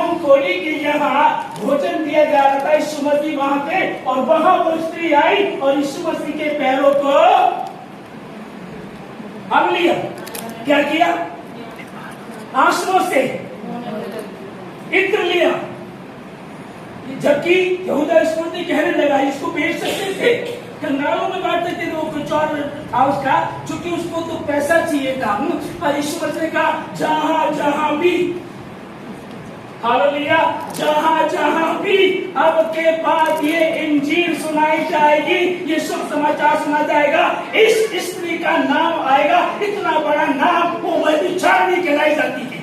शिमोन कोढ़ी के यहाँ भोजन दिया जा रहा था, यीशु मसीह वहां थे और वहां वो स्त्री आई और यीशु मसीह के पैरों को हम लिया, क्या किया? आंसुओं से इत्र लिया। जबकि यहूदा इस्करियोती कहने लगा इसको बेच सकते थे, कंगालों में बांट सकते थे, वो कुछ और था उसका, क्योंकि उसको तो पैसा चाहिए था। और यीशु मसीह ने कहा जहां जहां भी, हालेलुया, जहां जहां भी अब के बाद ये इंजील सुनाई जाएगी, ये शुभ समाचार सुना जाएगा, इस स्त्री का नाम आएगा, इतना बड़ा नाम, वो व्यभिचारिणी कहलाई जाती थी।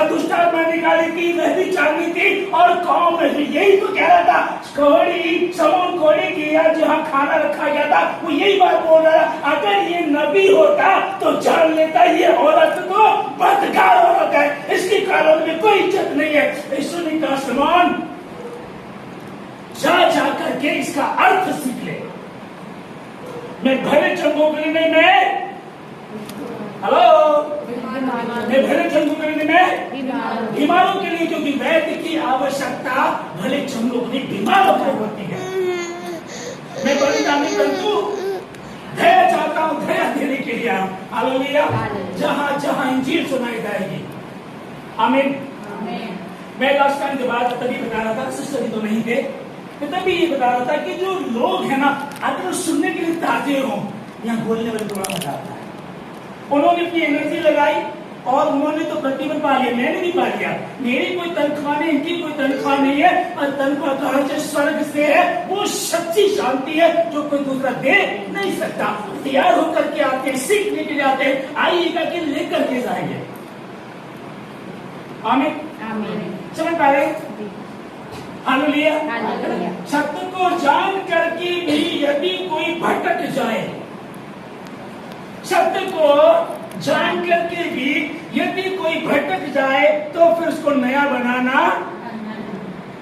दुष्ट आत्मा निकाली थी, व्यभिचारिणी थी, और गांव में यही तो कह रहा था, कोढ़ी, शिमोन कोढ़ी की जहाँ खाना रखा गया था, वो यही बात बोल रहा था, अगर ये नबी होता तो जान लेता ये औरत तो बदकार औरत है, इसकी कानून में कोई इज्जत नहीं है। यीशु ने कहा शिमोन जा करके इसका अर्थ सीख ले। मैं भले चंगों के लिए नहीं, मैं भले चंगों के लिए नहीं, बीमारों के लिए, क्योंकि वैद्य की आवश्यकता भले चंगों के लिए, बीमारों को होती है। मैं बलिदानी करतू दया चाहता हूँ, दया देने के लिए। हालेलुया, जहां जहां इंजील सुनाई जाएगी। आमीन। मैं लास्ट टाइम के बाद तभी बता रहा था, सिस्टर तो नहीं थे, तो तभी ये बता रहा था कि जो लोग है ना, अगर सुनने के लिए ताजे हो, यहाँ बोलने वाले थोड़ा मजा आता है। उन्होंने अपनी एनर्जी लगाई और उन्होंने तो प्रतिफल पा लिया, मैंने नहीं पा लिया। मेरी कोई तनख्वाह नहीं, इनकी कोई तनख्वाह नहीं है, और तनख्वाह कहाँ से? स्वर्ग से है। वो सच्ची शांति है जो कोई दूसरा दे नहीं सकता। तैयार होकर के आते हैं, सीखने के लिए आते हैं, आइएगा कि लेकर के जाएंगे। आमीन, समझ पा रहे? हालेलुया। सत्य को जान करके भी यदि कोई भटक जाए, सत्य को जान करके भी यदि कोई भटक जाए, तो फिर उसको नया बनाना,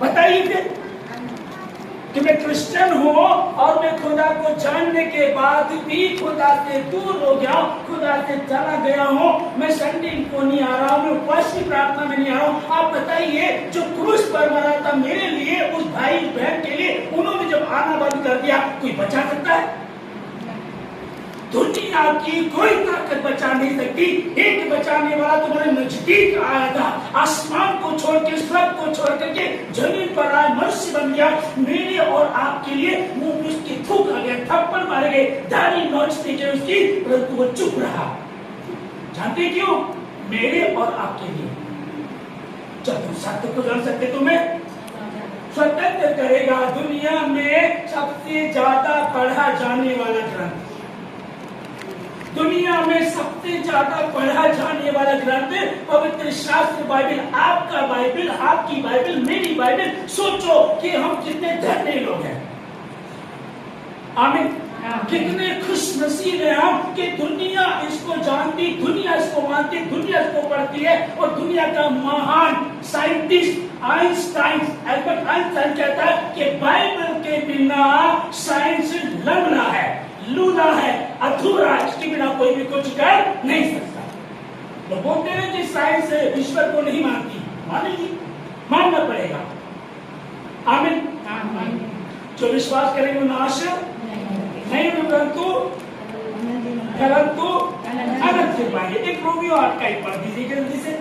बताइए फिर कि मैं क्रिश्चियन हूँ और मैं खुदा को जानने के बाद भी खुदा से दूर हो गया, खुदा से चला गया हूँ, मैं संडे को नहीं आ रहा हूँ, मैं उपवास की प्रार्थना में नहीं आ रहा हूँ। आप बताइए, जो क्रूस पर मरा था मेरे लिए, उस भाई बहन के लिए, उन्होंने जब आना बंद कर दिया, कोई बचा सकता है? दुनिया की कोई ताकत बचा नहीं सकती। एक बचाने वाला तुम्हारे नजदीक आया था, आसमान को छोड़ के, स्वर्ग को छोड़ करके जमीन पर आया, मनुष्य बन गया, मेरे और आपके लिए। मुंह में उसकी थूक आ गया, थप्पड़ मारे गए, दाढ़ी नोचते गए उसकी, परंतु वो चुप रहा। जानते क्यों? मेरे और आपके लिए। जब तुम सत्य को जान सकते, तुम्हें स्वतंत्र करेगा। दुनिया में सबसे ज्यादा पढ़ा जाने वाला ग्रंथ, दुनिया में सबसे ज्यादा पढ़ा जाने वाला ग्रंथ पवित्र शास्त्र बाइबल। आपका बाइबल, आपकी बाइबल, मेरी बाइबल। सोचो कि हम कितने धन्य लोग हैं। आमीन। कितने खुश नसीब है हम कि दुनिया इसको जानती, दुनिया इसको मानती, दुनिया इसको पढ़ती है। और दुनिया का महान साइंटिस्ट आइंस्टाइन, एल्बर्ट आइंस्टाइन कहता है कि बाइबल के बिना साइंस लंगड़ा है, लूला है, अधूरा, इसके बिना कोई भी कुछ कर नहीं सकता। तो बोलते हैं कि साइंस ईश्वर को नहीं मानती, मानेगी, मानना पड़ेगा। आमीन। जो विश्वास करेंगे वो नाश नहीं, परंतु अनंत से पाएंगे। एक रोमियो 8 का ही पढ़ दीजिए जल्दी से।